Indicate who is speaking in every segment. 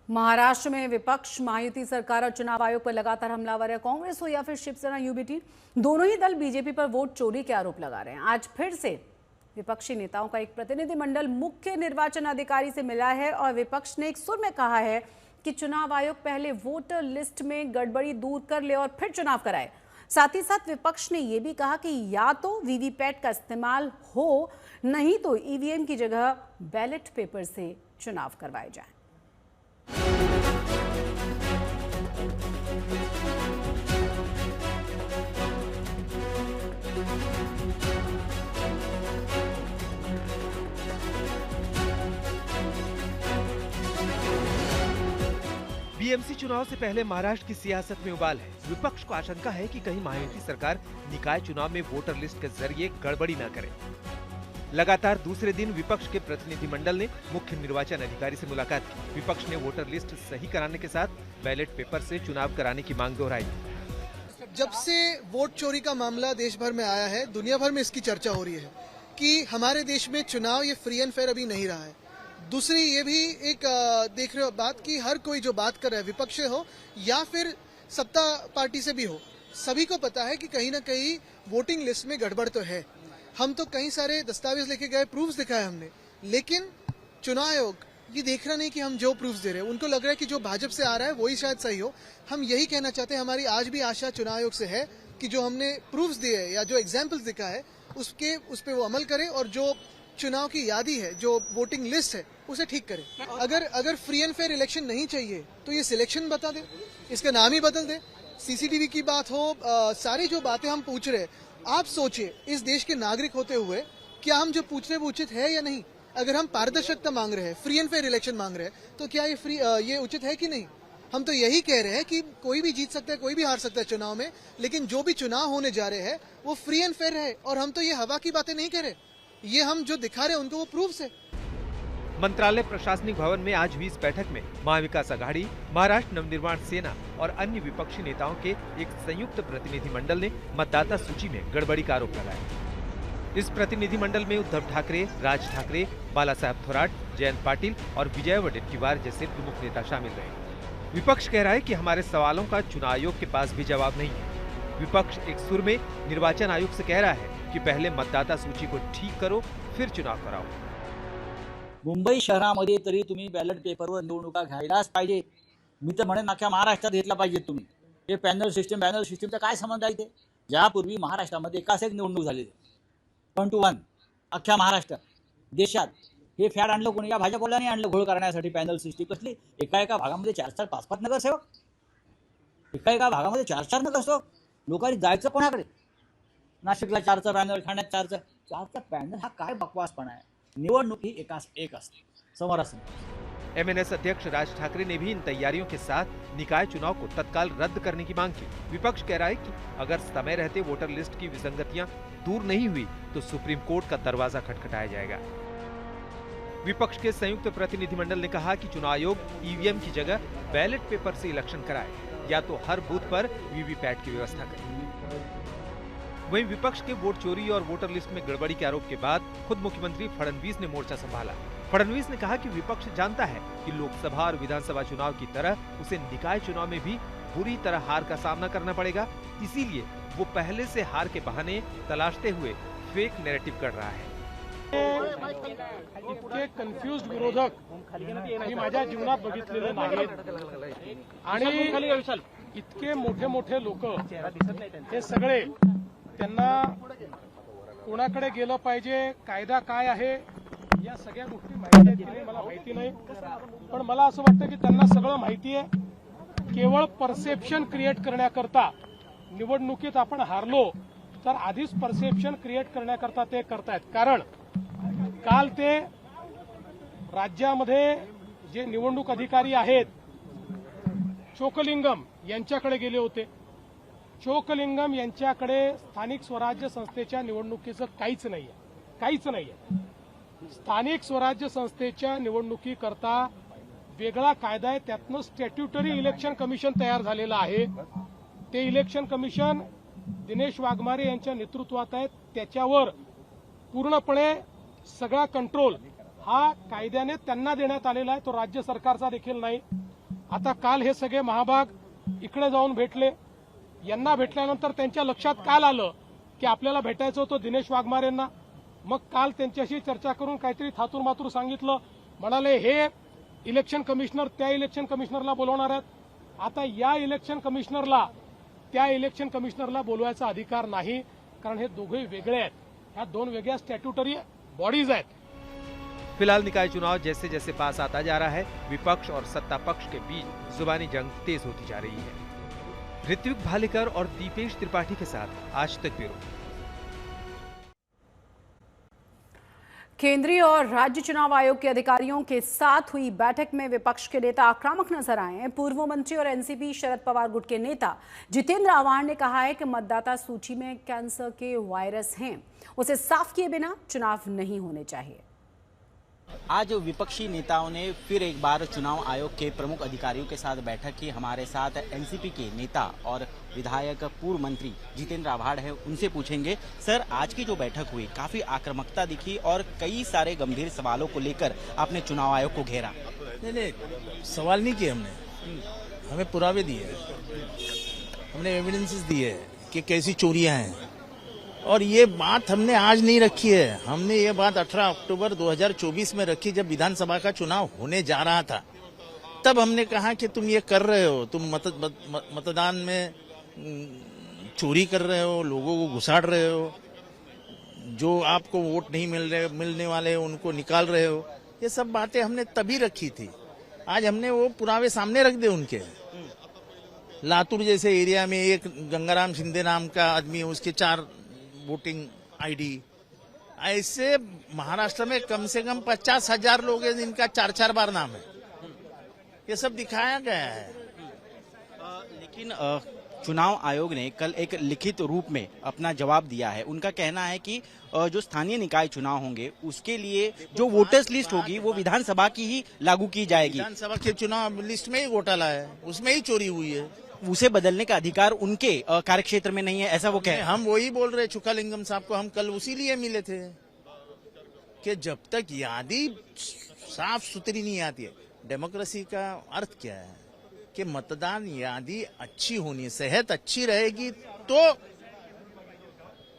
Speaker 1: महाराष्ट्र में विपक्ष, महायुति सरकार और चुनाव आयोग पर लगातार हमलावर है। कांग्रेस हो या फिर शिवसेना यूबीटी, दोनों ही दल बीजेपी पर वोट चोरी के आरोप लगा रहे हैं। आज फिर से विपक्षी नेताओं का एक प्रतिनिधिमंडल मुख्य निर्वाचन अधिकारी से मिला है और विपक्ष ने एक सुर में कहा है कि चुनाव आयोग पहले वोटर लिस्ट में गड़बड़ी दूर कर ले और फिर चुनाव कराए। साथ ही साथ विपक्ष ने यह भी कहा कि या तो वीवीपैट का इस्तेमाल हो, नहीं तो ईवीएम की जगह बैलेट पेपर से चुनाव करवाए जाए।
Speaker 2: बीएमसी चुनाव से पहले महाराष्ट्र की सियासत में उबाल है। विपक्ष को आशंका है कि कहीं महायुति सरकार निकाय चुनाव में वोटर लिस्ट के जरिए गड़बड़ी न करे। लगातार दूसरे दिन विपक्ष के प्रतिनिधिमंडल ने मुख्य निर्वाचन अधिकारी से मुलाकात की। विपक्ष ने वोटर लिस्ट सही कराने के साथ बैलेट पेपर से चुनाव कराने की मांग दोहराई।
Speaker 3: जब से वोट चोरी का मामला देश भर में आया है, दुनिया भर में इसकी चर्चा हो रही है कि हमारे देश में चुनाव ये फ्री एंड फेयर अभी नहीं रहा है। दूसरी ये भी एक देख रहे हो बात कि हर कोई जो बात कर रहा है, विपक्ष से हो या फिर सत्ता पार्टी से भी हो, सभी को पता है कि कहीं ना कहीं वोटिंग लिस्ट में गड़बड़ तो है। हम तो कई सारे दस्तावेज लेके गए, प्रूफ्स दिखाए हमने, लेकिन चुनाव आयोग ये देख रहा नहीं कि हम जो प्रूफ्स दे रहे हैं, उनको लग रहा है कि जो भाजपा से आ रहा है वही शायद सही हो। हम यही कहना चाहते हैं, हमारी आज भी आशा चुनाव आयोग से है कि जो हमने प्रूफ्स दिए या जो एग्जाम्पल्स दिखा है उस पर वो अमल करे और जो चुनाव की यादी है, जो वोटिंग लिस्ट है, उसे ठीक करें। अगर फ्री एंड फेयर इलेक्शन नहीं चाहिए तो ये सिलेक्शन बता दे, इसका नाम ही बदल दे। सीसीटीवी की बात हो, सारी जो बातें हम पूछ रहे, आप सोचिए इस देश के नागरिक होते हुए क्या हम जो पूछ रहे वो उचित है या नहीं। अगर हम पारदर्शिता मांग रहे हैं, फ्री एंड फेयर इलेक्शन मांग रहे हैं, तो क्या ये उचित है कि नहीं। हम तो यही कह रहे हैं कि कोई भी जीत सकता है, कोई भी हार सकता है चुनाव में, लेकिन जो भी चुनाव होने जा रहे हैं वो फ्री एंड फेयर है। और हम तो ये हवा की बातें नहीं कह रहे, ये हम जो दिखा रहे हैं उनको वो प्रूफ है।
Speaker 2: मंत्रालय प्रशासनिक भवन में आज हुई इस बैठक में महाविकास आघाड़ी, महाराष्ट्र नवनिर्माण सेना और अन्य विपक्षी नेताओं के एक संयुक्त प्रतिनिधिमंडल ने मतदाता सूची में गड़बड़ी का आरोप लगाया। इस प्रतिनिधिमंडल में उद्धव ठाकरे, राज ठाकरे, बाला साहब थोराट, जयंत पाटिल और विजय वडेट्टीवार जैसे प्रमुख नेता शामिल रहे। विपक्ष कह रहा है कि हमारे सवालों का चुनाव आयोग के पास भी जवाब नहीं है। विपक्ष एक सुर में निर्वाचन आयोग से कह रहा है कि पहले मतदाता सूची को ठीक करो, फिर चुनाव कराओ।
Speaker 4: मुंबई शहरामध्ये तरी तुम्ही बॅलेट पेपरवर निवडणुका घ्यायलाच पाहिजे। मी तर म्हणेन अख्ख्या महाराष्ट्रात घेतला पाहिजे तुम्ही। हे पॅनल सिस्टीमचा काय संबंध आहे ते? यापूर्वी महाराष्ट्रामध्ये एकाच एक निवडणूक झाली, 1 to 1 अख्ख्या महाराष्ट्रात, देशात हे फॅड आणलं कोणी? या भाजपला नाही आणलं घोळ करण्यासाठी पॅनल सिस्टीम कसली? एका भागामध्ये 4-4, 5-5 नगरसेवक, एका भागामध्ये 4-4 नगरसेवक, लोकांनी जायचं कोणाकडे? नाशिकला 4चा पॅनल, ठाण्यात 4चा पॅनल, हा काय बकवासपणा आहे? निवडणूक ही एकास एक असते, समोरासमोर।
Speaker 2: एमएनएस अध्यक्ष राज ठाकरे ने भी इन तैयारियों के साथ निकाय चुनाव को तत्काल रद्द करने की मांग की। विपक्ष कह रहा है कि अगर समय रहते वोटर लिस्ट की विसंगतियां दूर नहीं हुई तो सुप्रीम कोर्ट का दरवाजा खटखटाया जाएगा। विपक्ष के संयुक्त प्रतिनिधिमंडल ने कहा कि चुनाव आयोग ईवीएम की जगह बैलेट पेपर से इलेक्शन कराए, या तो हर बूथ पर वीवीपैट की व्यवस्था करे। वहीं विपक्ष के वोट चोरी और वोटर लिस्ट में गड़बड़ी के आरोप के बाद खुद मुख्यमंत्री फडणवीस ने मोर्चा संभाला। फडणवीस ने कहा कि विपक्ष जानता है कि लोकसभा और विधानसभा चुनाव की तरह उसे निकाय चुनाव में भी बुरी तरह हार का सामना करना पड़ेगा, इसीलिए वो पहले से हार के बहाने तलाशते हुए फेक नैरेटिव कर रहा है।
Speaker 5: इतके कन्फ्युज्ड विरोधक मी माझ्या जीवनात बघितलेले नाहीत आणि इतके मोठे मोठे लोक हे सगळे, त्यांना कोणाकडे गेलं पाहिजे, कायदा काय आहे, या सगळ्या गोष्टी माहिती आहेत की नाही मला माहिती नाही, पण मला असं वाटतं की त्यांना सगळं माहिती आहे। केवळ परसेप्शन क्रिएट करण्याकरता, निवडणुकीत आपण हारलो तर आधीच परसेप्शन क्रिएट करण्याकरता ते करतायत। कारण काल ते राज्यामध्ये जे निवडणूक अधिकारी आहेत चोकलिंगम यांच्याकडे गेले होते। चोकलिंगम यांच्याकडे स्थानिक स्वराज्य संस्थेच्या निवडणुकीचं काहीच नाहीये। स्थानिक स्वराज्य संस्थेच्या निवडणुकीकरता वेगळा कायदा आहे, त्यातनं स्टॅट्युटरी इलेक्शन कमिशन तयार झालेलं आहे। ते इलेक्शन कमिशन दिनेश वाघमारे यांच्या नेतृत्वात आहे, त्याच्यावर पूर्णपणे सगळा कंट्रोल हा कायद्याने त्यांना देण्यात आलेला आहे, तो राज्य सरकारचा देखील नाही. आता काल हे सगळे महाभाग इकडे जाऊन भेटले. यांना भेटल्यानंतर त्यांच्या लक्षात काल आलं की आपल्याला भेटायचं होतं दिनेश वाघमारेंना. मग काल त्यांच्याशी चर्चा करून काहीतरी थातूर मातूर सांगितलं. म्हणाले हे इलेक्शन कमिशनर त्या इलेक्शन कमिशनरला बोलवणार आहेत. आता या इलेक्शन कमिशनरला त्या इलेक्शन कमिशनरला बोलवायचा अधिकार नाही, कारण हे दोघे वेगळे आहेत. ह्या दोन वेगळ्या स्टॅट्युटरी बॉडीज आहेत.
Speaker 2: फिलहाल निकाय चुनाव जैसे जैसे पास आता जा रहा है, विपक्ष और सत्ता पक्ष के बीच जुबानी जंग तेज होती जा रही है। ऋत्विक भालेकर और दीपेश त्रिपाठी के साथ आज तक ब्यूरो।
Speaker 1: केंद्रीय और राज्य चुनाव आयोग के अधिकारियों के साथ हुई बैठक में विपक्ष के नेता आक्रामक नजर आए हैं। पूर्व मंत्री और एनसीपी शरद पवार गुट के नेता जितेंद्र आव्हाड ने कहा है कि मतदाता सूची में कैंसर के वायरस हैं, उसे साफ किए बिना चुनाव नहीं होने चाहिए।
Speaker 6: आज विपक्षी नेताओं ने फिर एक बार चुनाव आयोग के प्रमुख अधिकारियों के साथ बैठक की। हमारे साथ एनसीपी के नेता और विधायक पूर्व मंत्री जितेंद्र आव्हाड है, उनसे पूछेंगे। सर, आज की जो बैठक हुई काफी आक्रामकता दिखी और कई सारे गंभीर सवालों को लेकर आपने चुनाव आयोग को घेरा।
Speaker 7: नहीं, सवाल नहीं किए हमने, हमें पुरावे दिए, हमने एविडेंसेस दिए कि कैसी चोरियां हैं। और ये बात हमने आज नहीं रखी है, हमने ये बात 18 अक्टूबर 2024 में रखी, जब विधानसभा का चुनाव होने जा रहा था। तब हमने कहा कि तुम ये कर रहे हो, तुम मतदान में चोरी कर रहे हो, लोगों को घुसाड़ रहे हो, जो आपको वोट नहीं मिलने वाले उनको निकाल रहे हो। ये सब बातें हमने तभी रखी थी। आज हमने वो पुरावे सामने रख दे उनके। लातूर जैसे एरिया में एक गंगाराम शिंदे नाम का आदमी है, उसके 4 वोटिंग आईडी। ऐसे महाराष्ट्र में कम से कम 50,000 लोग हैं जिनका 4-4 बार नाम है। ये सब दिखाया गया है।
Speaker 6: लेकिन चुनाव आयोग ने कल एक लिखित रूप में अपना जवाब दिया है। उनका कहना है कि जो स्थानीय निकाय चुनाव होंगे उसके लिए जो वोटर्स लिस्ट होगी वो विधानसभा की ही लागू की जाएगी।
Speaker 7: विधानसभा के चुनाव लिस्ट में ही घोटाला है, उसमें ही चोरी हुई है।
Speaker 6: उसे बदलने का अधिकार उनके कार्यक्षेत्र में नहीं है, ऐसा वो कह रहे हैं।
Speaker 7: हम वही बोल रहे चुकालिंगम साहब को, हम कल उसी लिए मिले थे कि जब तक यादी साफ सुथरी नहीं आती है। डेमोक्रेसी का अर्थ क्या है कि मतदान यादी अच्छी होनी है, सेहत अच्छी रहेगी तो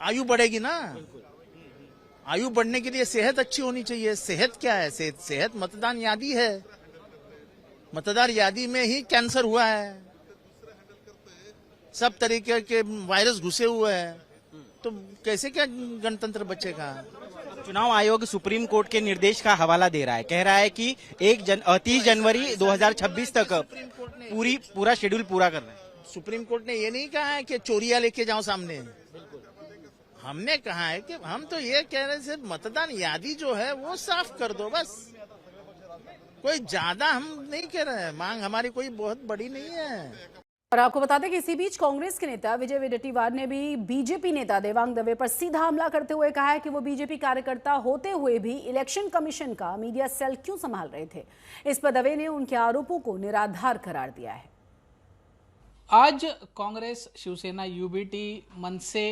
Speaker 7: आयु बढ़ेगी ना। आयु बढ़ने के लिए सेहत अच्छी होनी चाहिए। सेहत क्या है? सेहत मतदान यादी है। मतदार यादी में ही कैंसर हुआ है, सब तरीके के वायरस घुसे हुए हैं, तो कैसे क्या गणतंत्र बचेगा?
Speaker 6: चुनाव आयोग सुप्रीम कोर्ट के निर्देश का हवाला दे रहा है, कह रहा है कि 30 जनवरी 2026 तक पूरा शेड्यूल पूरा करना है।
Speaker 7: सुप्रीम कोर्ट ने ये नहीं कहा है कि चोरियां लेके जाओ सामने। हमने कहा है कि हम तो ये कह रहे हैं सिर्फ मतदान यादी जो है वो साफ कर दो, बस। कोई ज्यादा हम नहीं कह रहे हैं, मांग हमारी कोई बहुत बड़ी नहीं है।
Speaker 1: और आपको बता दें कि इसी बीच कांग्रेस के नेता विजय वडेट्टीवार ने भी बीजेपी नेता देवांग दवे पर सीधा हमला करते हुए कहा है कि वो बीजेपी कार्यकर्ता होते हुए भी इलेक्शन कमीशन का मीडिया सेल क्यों संभाल रहे थे। इस पर दवे ने उनके आरोपों को निराधार करार दिया है।
Speaker 8: आज कांग्रेस, शिवसेना, यूबीटी, मनसे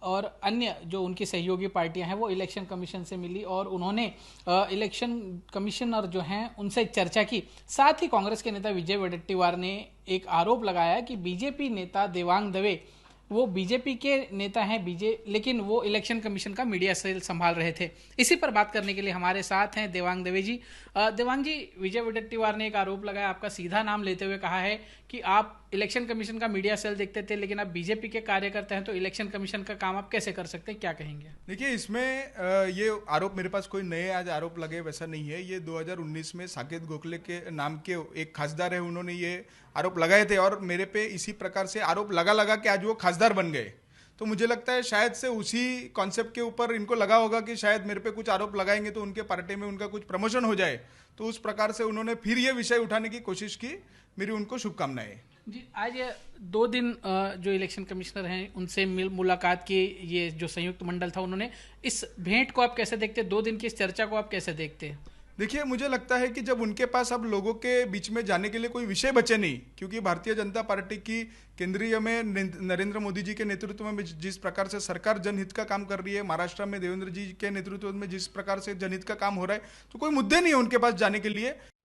Speaker 8: और अन्य जो उनकी सहयोगी पार्टियां हैं वो इलेक्शन कमीशन से मिली और उन्होंने इलेक्शन कमिश्नर जो हैं उनसे चर्चा की। साथ ही कांग्रेस के नेता विजय वडेट्टीवार ने एक आरोप लगाया कि बीजेपी नेता देवांग दवे वो बीजेपी के नेता हैं लेकिन वो इलेक्शन कमीशन का मीडिया सेल संभाल रहे थे। इसी पर बात करने के लिए हमारे साथ हैं देवांग दवे जी। देवांग जी, विजय वडेट्टीवार ने एक आरोप लगाया, आपका सीधा नाम लेते हुए कहा है कि आप इलेक्शन कमीशन का मीडिया सेल देखते थे, लेकिन आप बीजेपी के कार्यकर्ता हैं तो इलेक्शन कमीशन का काम आप कैसे कर सकते हैं, क्या कहेंगे?
Speaker 9: देखिए, इसमें ये आरोप मेरे पास कोई नए आज आरोप लगे वैसा नहीं है। ये 2019 में साकेत गोखले के नाम के एक खासदार है, उन्होंने ये आरोप लगाए थे और मेरे पे इसी प्रकार से आरोप लगा के आज वो खासदार बन गए। तो मुझे लगता है शायद से उसी कॉन्सेप्ट के ऊपर इनको लगा होगा कि शायद मेरे पे कुछ आरोप लगाएंगे तो उनके पार्टी में उनका कुछ प्रमोशन हो जाए, तो उस प्रकार से उन्होंने फिर ये विषय उठाने की कोशिश की। मेरी उनको शुभकामनाएं
Speaker 8: जी। आज 2 दिन जो इलेक्शन कमिश्नर हैं उनसे मुलाकात की, ये जो संयुक्त मंडल था, उन्होंने इस भेंट को आप कैसे देखते हैं? 2 दिन की इस चर्चा को आप कैसे देखते हैं?
Speaker 9: देखिए, मुझे लगता है कि जब उनके पास अब लोगों के बीच में जाने के लिए कोई विषय बचे नहीं, क्योंकि भारतीय जनता पार्टी की केंद्रीय में नरेंद्र मोदी जी के नेतृत्व में जिस प्रकार से सरकार जनहित का काम कर रही है, महाराष्ट्र में देवेंद्र जी के नेतृत्व में जिस प्रकार से जनहित का काम हो रहा है, तो कोई मुद्दे नहीं है उनके पास जाने के लिए।